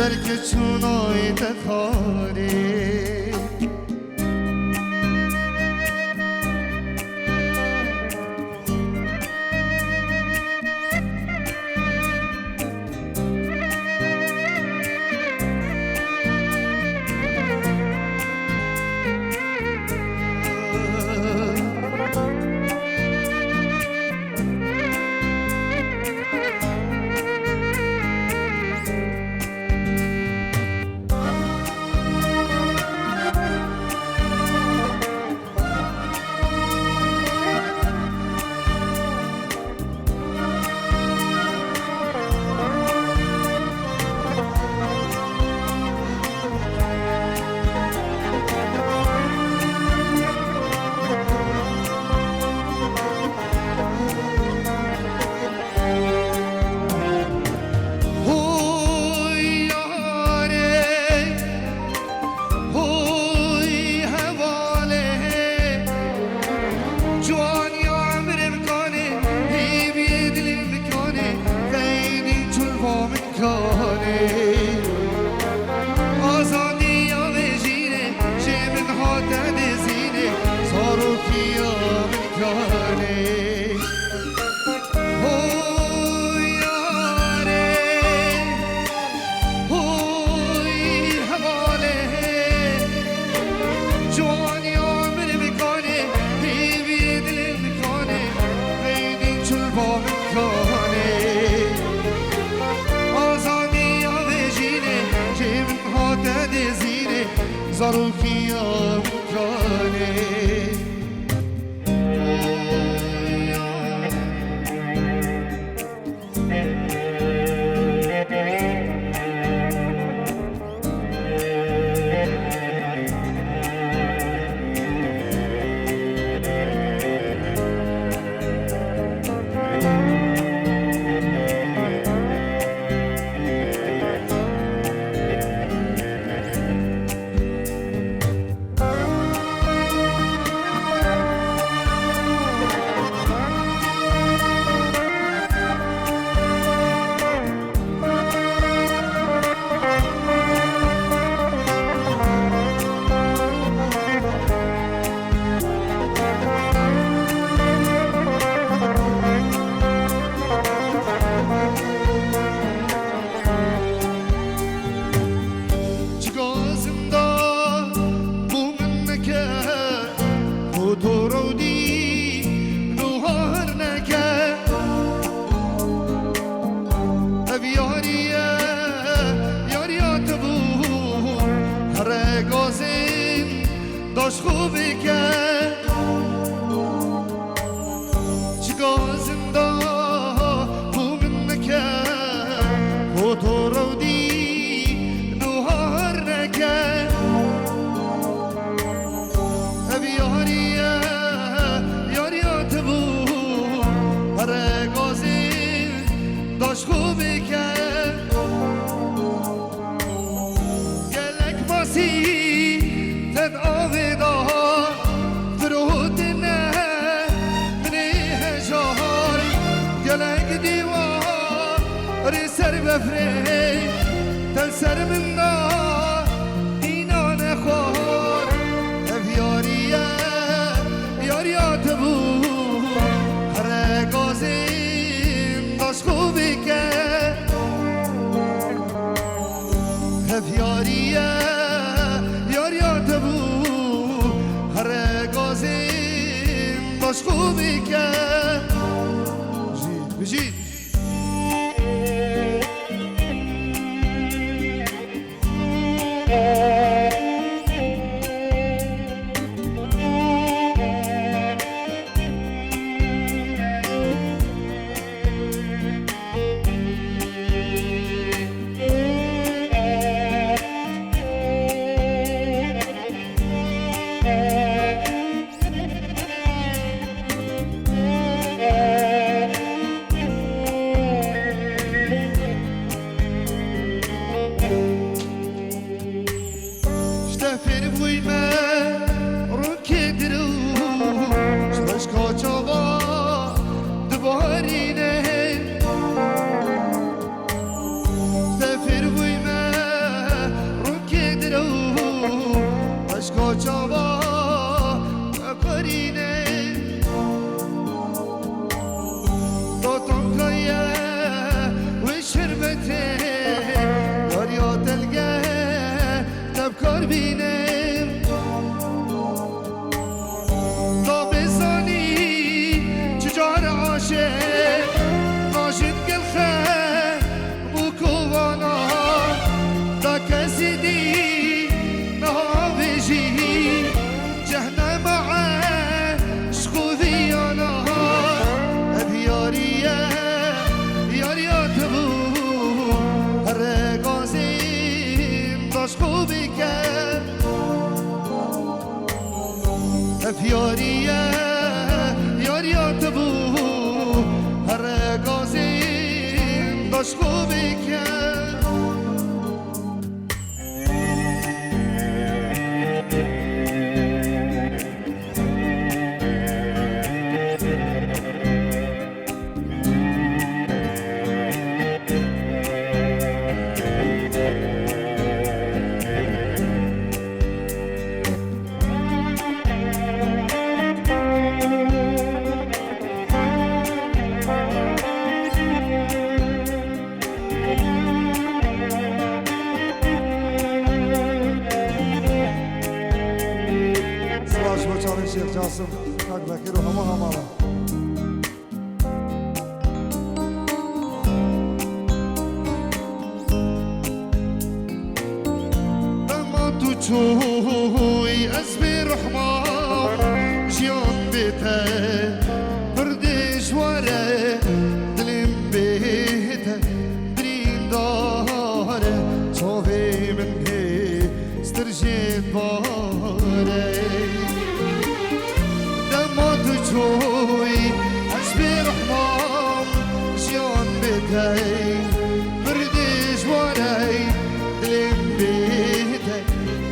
که چونای تخاری ظروفية مكاني داشت خوبی که چیکار زنده بومن نکرد و تو رو دی نوهار نکرد اب یاریات بود هر گازی داشت خوبی که گلک باسی تد آویدا فرود نه منی هجار گلک دیوار سر بفری تل سر من دا اینا نخور اف یاریات بود هر گازیم داشت خوبی که اف یاریات بود هر گازیم داشت خوبی که بجید یاریه یاریات بو هر گازیم داشت خوبی که شیخ جاسم کاک بکر و همه همه اما تو چوی از بی رحمان جیان بیته بردش واره دلیم بیته درین داره چوی من هی سترجید باره توی از بی رحمان جیان بیتی بردش واری دلیم بیتی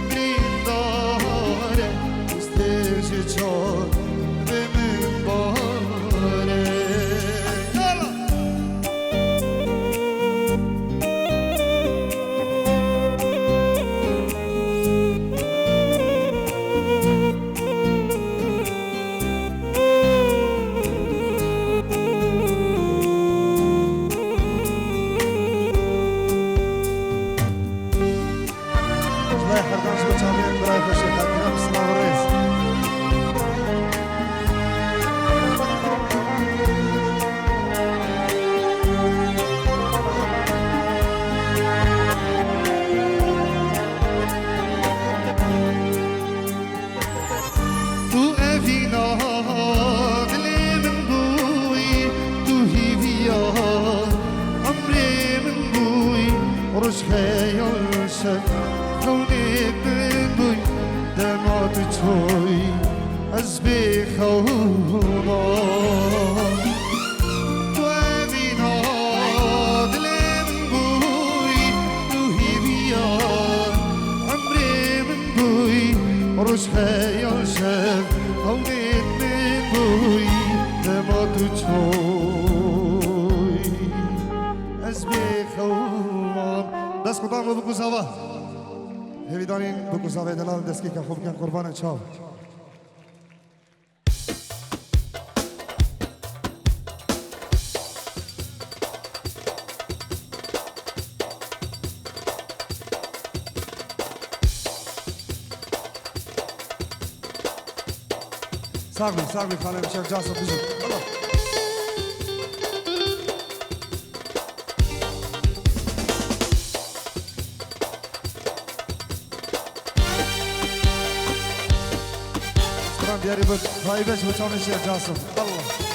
برین داره استرش چار به من باره از بی خوما تو اوینا دلم بوی روحی بیار عمری من بوی روش خیال شب هونیت من بوی دما تو چوی از بی خوما دست خودم رو بگو زوا هیدانین بگو زوا دلال دسکی که خوب کن قربان چاو ساقی خانم شیخ جاسم بزرگ الله سلام بیاری بود خواهیبش بچام شیخ جاسم الله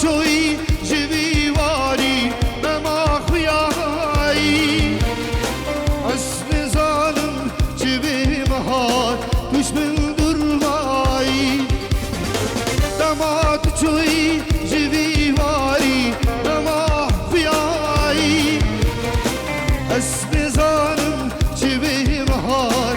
چوی جوی واری نما خویایی اسم ظالم جوی مهار دشمن درمایی دماد چوی جوی واری نما خویایی اسم ظالم جوی مهار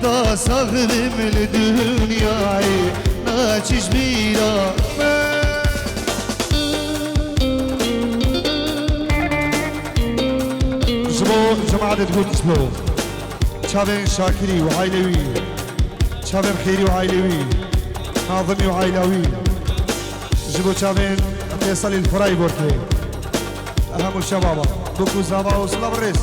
هدا صغري من الدنيا ناچش بيرا جماعة تقول اسمه شابين شاكري وعيلوي شابين خيري وعيلوي ناظمي وعيلوي جبو شابين فيصل الفراي بوركي أهم الشباب بوكو زابا وسلام الرئيس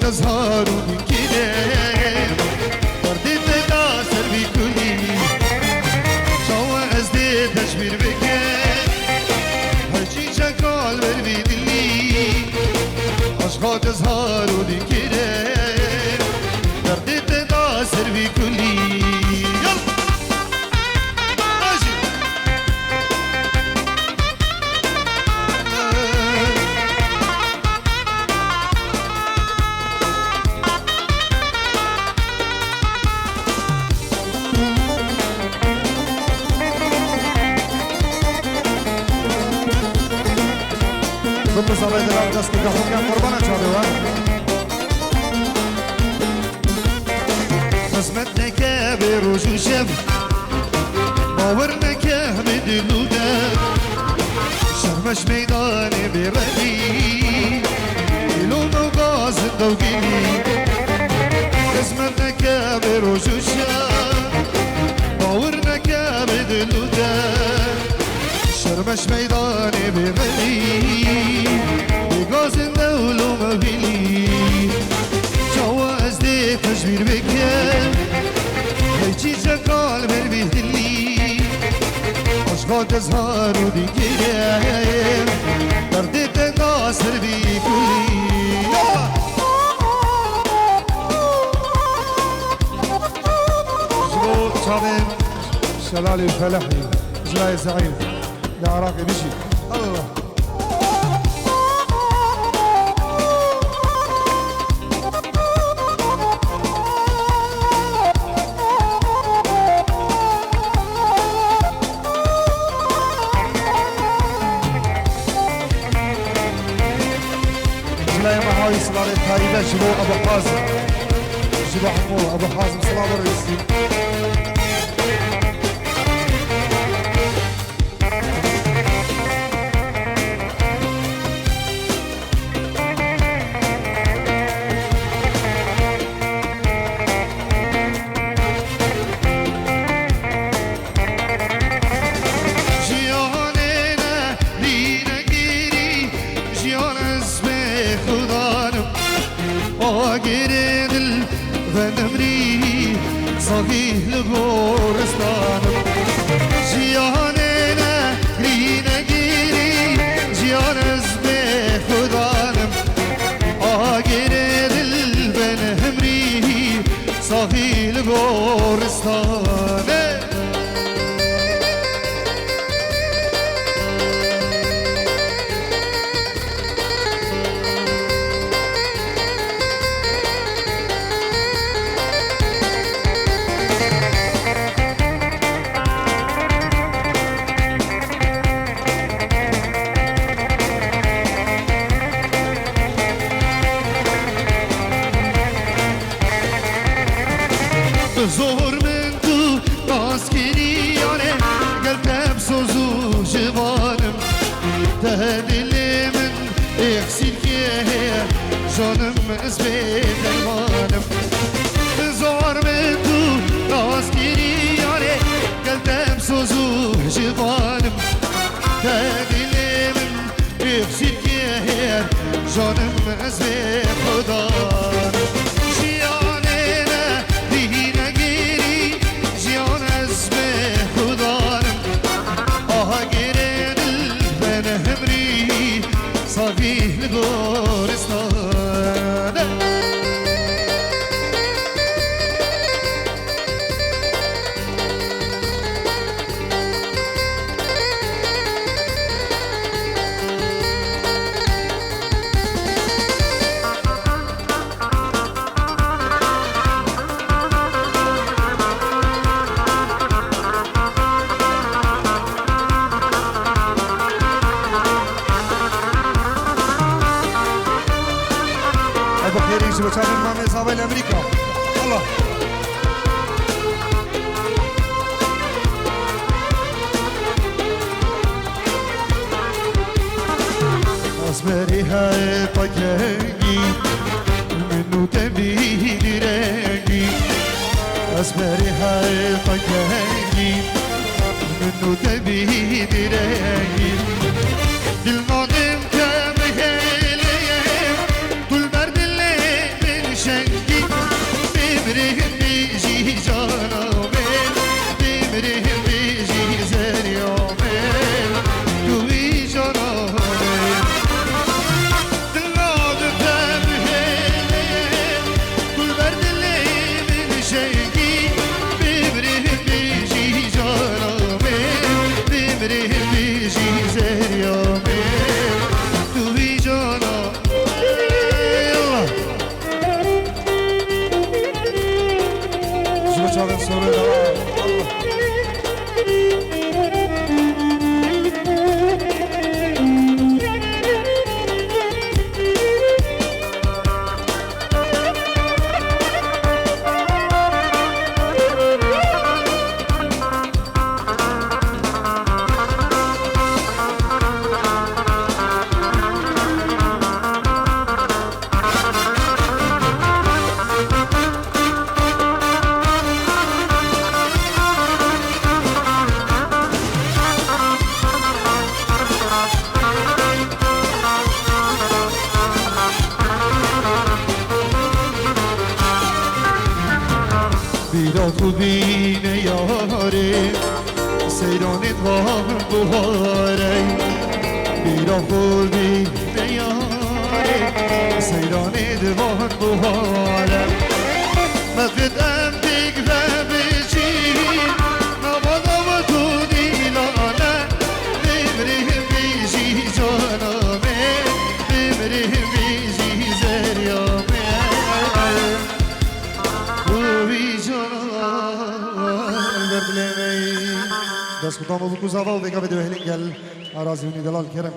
تزهر وبكده وردت تاسر بكلي شو أزدي تشبير بك هرشي شكال بربيدلي عشقا تزهر وبكده وردت تاسر بكلي كل صبايا دلال دست كحوم كان قربانا شابوا قسمتنا كابر وشوشف باورنا كهمد اللودة شرمش ميداني برلي لون وغاز الدوقيني قسمتنا كابر وشوشف باورنا كهمد اللودة شرمش ميداني بغلي بغاز الدولة مبيلي جواز دي تجبير بكير هيجي جقال بالبهدلي عشقا تزهر ودي كير دردي تناصر بكلي جبو شابين شلالي الفلاحي جلاي زعيم يا عراقي بشي الله جلاي سلام طيبة جبو أبو حازم جبو حمو أبو حازم سلام الرئيسي صغير لغورستانم جیانه رینه گیری جیان از به خدانم آگیر دل بن همری صغير لغورستانم زور من تو ناسکریانه قلبم سوزو جوانم ده دل من اکسیر که جانم از به درمانم زور من تو ناسکریانه قلبم سوزو جوانم ده دل من اکسیر که جانم از به خدانم صغير لغورستان بچه‌ها من مزابل امریکا الله اسمري هاي طاقي منو تبي راني اسمري هاي طاقي منو تبي راني بالماضي بمرهم بيجي جانامل بمرهم بيجي زريامل توي جانامل دلاد بمهلم كل برد اللي من شيقي بمرهم بيجي جانامل بمرهم بيجي زريامل توي جانامل Çağın sonra da خوبین یاره سیران دوام بهاره بیرا خوبین یاره سیران دوام بهاره مفیدم دیگ و بچین نبادا و تو دیلانه بمریم بیجی جانامه بمریم بیجی زریامه خوبی دست کدام بکو زاوا و بگه بدو هلنگل عراضی و نیدلال کرم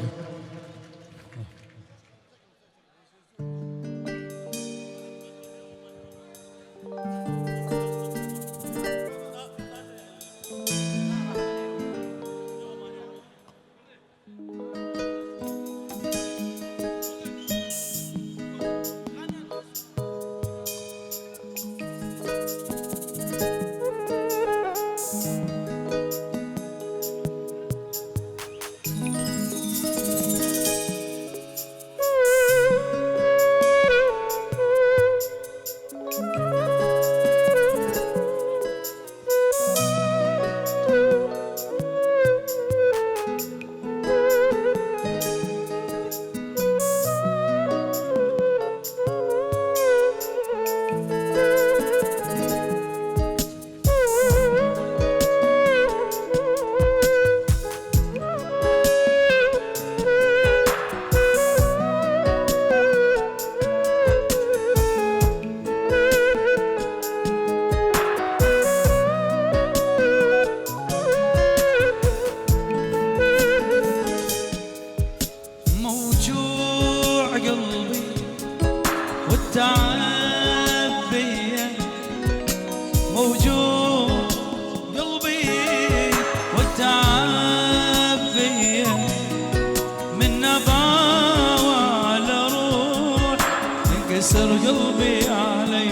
قلبي علي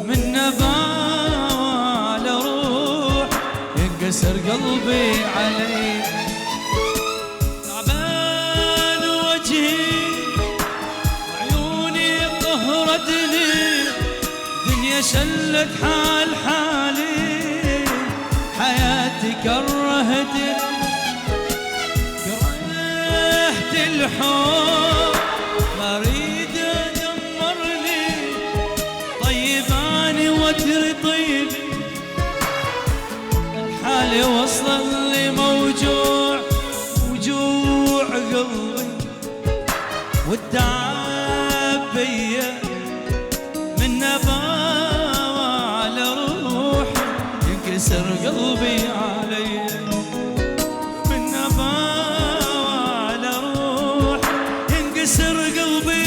من نبال روح ينكسر قلبي علي تعبان وجهي عيوني قهرتني دنيا شلت حال حالي حياتي كرهتني كرهت الحب ما اريد ادمرني طيباني وتر طيب الحالي وصل لي موجوع وجوع قلبي والتعب بيا من نباوة على روحي ينكسر قلبي علي من نباوة على روحي ينكسر قلبي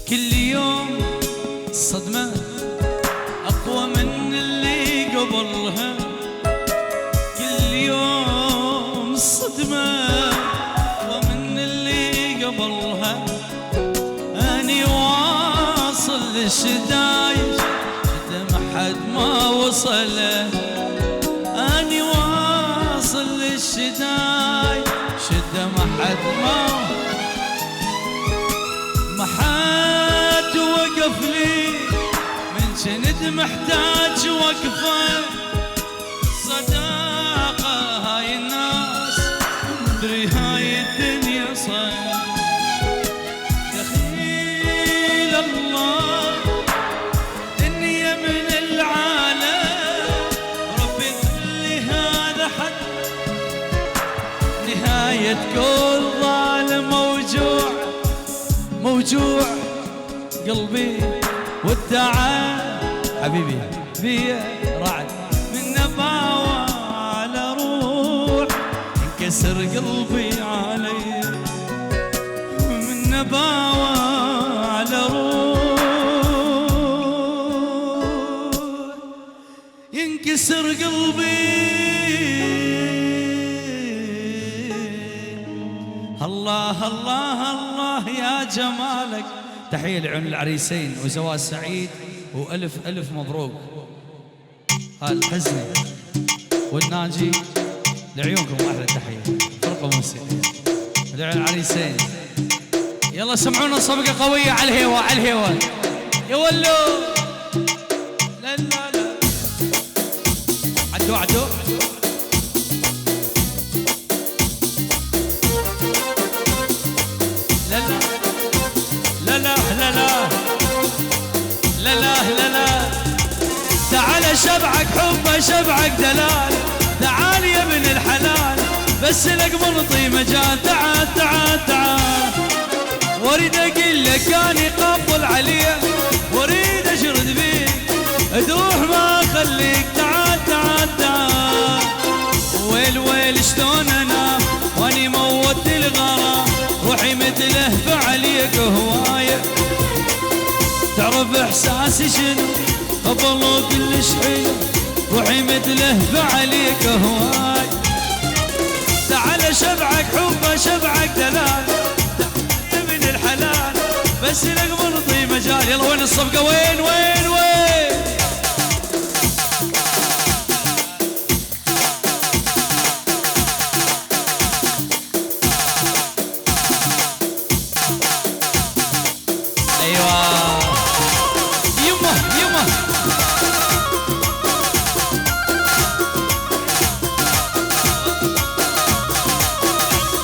كل يوم صدمة أقوى من اللي قبلها كل يوم صدمة أقوى من اللي قبلها أني واصل للشدايد شدة ما حد ما وصله أني واصل للشدايد شدة ما حد ما حد وقف لي من جند محتاج وقفه صداقة هاي الناس مدري هاي الدنيا صار دخيل الله دنيا من العالم ربي خلي هذا حد نهاية كل ظالم موجوع قلبي والتعب حبيبي بيا رعد من نباوة على روح ينكسر قلبي علي من نباوة على روح ينكسر قلبي الله الله الله يا جمالك تحية لعيون العريسين وزواج سعيد وألف ألف مبروك هالحزني والناجي لعيونكم أحلى تحية فرقة موسيقية لعيون العريسين يلا سمعونا صفقة قوية على الهوا على الهوا يا ولو لا لا لا عدو لا لا لا لا لا لا لا لا لا تعال شبعك حبه شبعك دلال تعال يا ابن الحلال بس لك منطي مجال تعال تعال تعال واريد اقول لك اني قابل عليه واريد اشرد بيك ادوح ما اخليك تعال تعال تعال ويل ويل شلون انام واني موت الغرام روحي متلهفة عليك هواية تعرف احساسي شنو قبل كل شيء روحي متلهفة عليك هواي تعال شبعك حبه شبعك دلال يا ابن الحلال بس لك مرضي مجال يلا وين الصفقة وين وين وين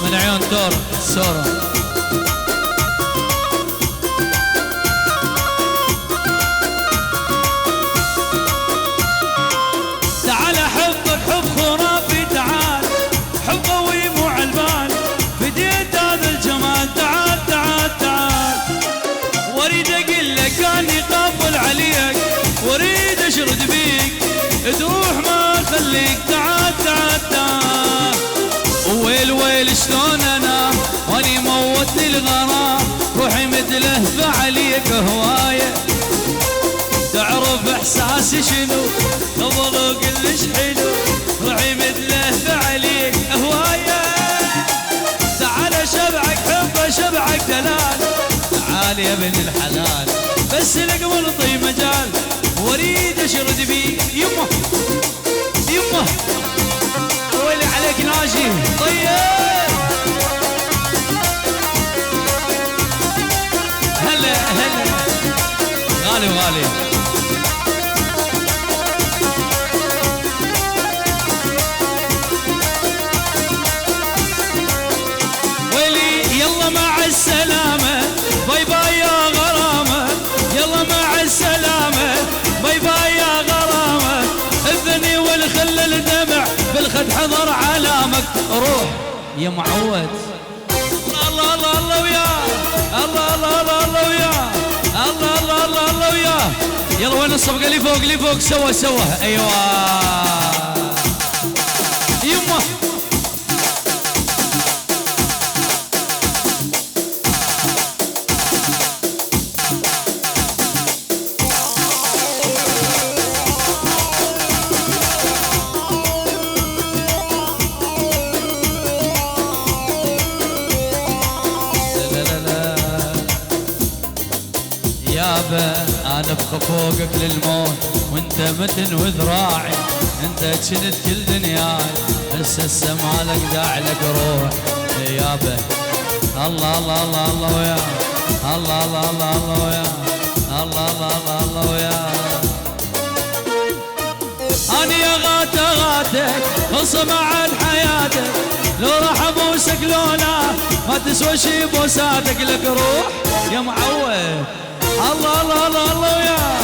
من عيون دور سورة تعال حبك حب خرافي لك تعال تعال تعال. ويل ويل شلون انام واني موتني الغرام، روحي متلهفة عليك هواية. تعرف احساسي شنو قبل كلش حلو، روحي متلهفة عليك هواية. تعال شبعك حبه شبعك دلال، تعال يا ابن الحلال بس القمر طي مجال، واريد اشرد بيك يمه يمه. ويلي عليك ناجي طيب. هلا هلا غالي وغالي. ويلي يلا مع السلامة باي باي يا غرامة، يلا مع السلامة باي باي يا غرامة. الثني والخل الدمع بالخد حضر علامك، روح يا معود. الله الله الله وياه، الله الله الله الله وياه، الله الله الله الله وياه. يلا وين الصفقة اللي فوق اللي فوق سوا سوا. ايوه يمه. انا ابقى فوقك للموت وانت متن وذراعي، انت جنت كل دنياي هسه السما لك داعي لك روح يابا. الله الله الله الله وياه، الله الله الله الله وياه، الله الله الله الله وياه. انا يا غاته غاتك خلصة مع حياتك، لو راح ابوسك لولا ما تسوى شي بوساتك، لك روح يا معود. الله الله الله الله وياه،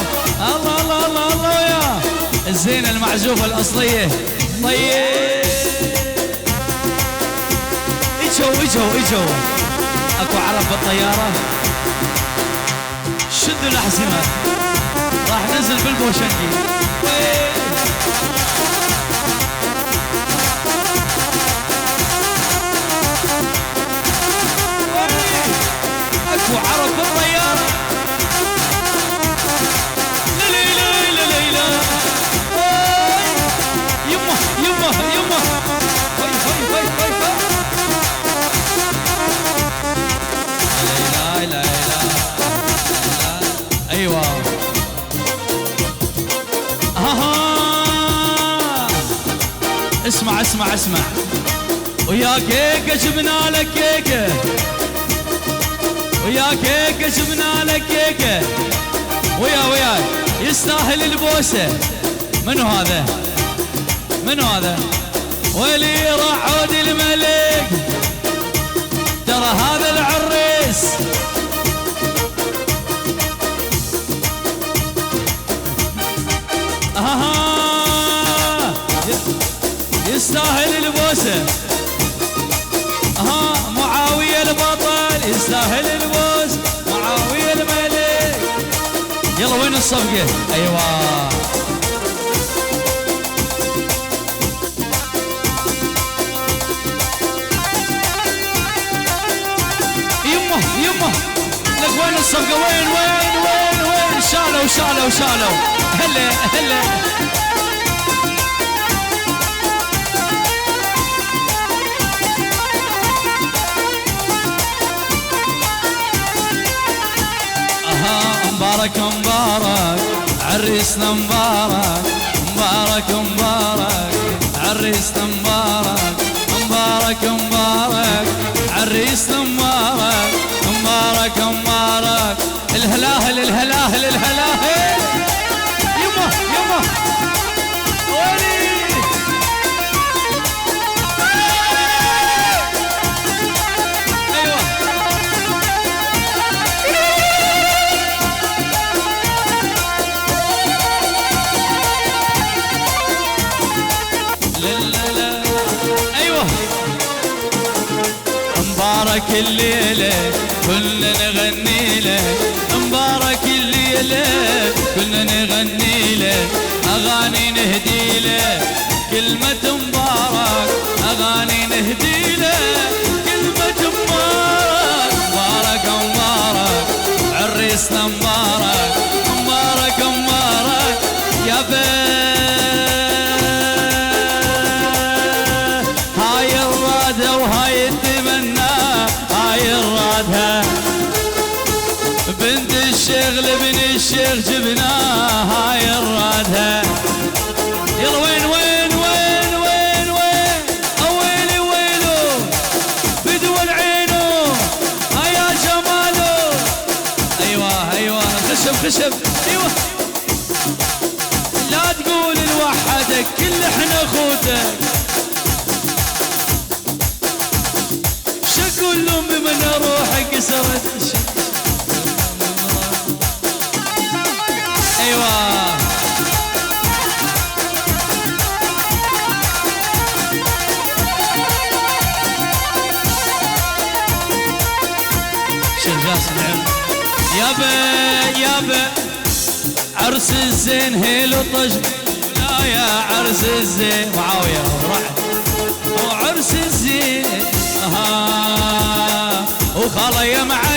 الله الله الله الله وياه. الزينة المعزوفة الأصلية طيب. اجوا اكو عرب بالطيارة، شدوا الأحزمة راح ننزل بالبوشنجي. اكو عرب بالطيارة. يمه يمه هاي هاي هاي هاي هاي. لا لا لا ايوه اسمع اسمع اسمع. ويا كيكه جبنا لك كيكه، ويا كيكه جبنا لك كيكه، وياك يستاهل البوسه. منو هذا؟ منو هذا؟ ولي راح عود الملك، ترى هذا العريس. يستاهل البوسه. معاوية البطل يستاهل البوس، معاوية الملك. يلا وين الصفقة؟ ايوه يمه. لك وين الصفقة؟ وين وين وين وين؟ شالوا هلا هلا. مبارك مبارك عريسنا مبارك، مبارك مبارك عريسنا مبارك، مبارك مبارك عريسنا مبارك، مبارك مبارك. الهلاهل الهلاهل الهلاهل. يمه ولي ايوه لا ايوه. مبارك الليله كلنا نغني لك، مبارك الليله كلنا نغني لك، اغاني نهدي لك، كلمة مبارك أغاني نهدي له كلمة مبارك مبارك مبارك عريسنا مبارك مبارك مبارك يا هاي الرادة وهاي التمنى هاي الرادة بنت الشيخ لابن الشيخ جبناه هاي الرادة يلا وين وين وين وين وين اويلي ويلو بدول عينو هيا جماله ايوه ايوه خشب خشب ايوه لا تقول لوحدك كل احنا اخوتك شكل امي من روحك كسرت ايوه يابا عرس الزين هيل وطش لا يا عرس الزين معاوية وعرس الزين وخاله يا معاوية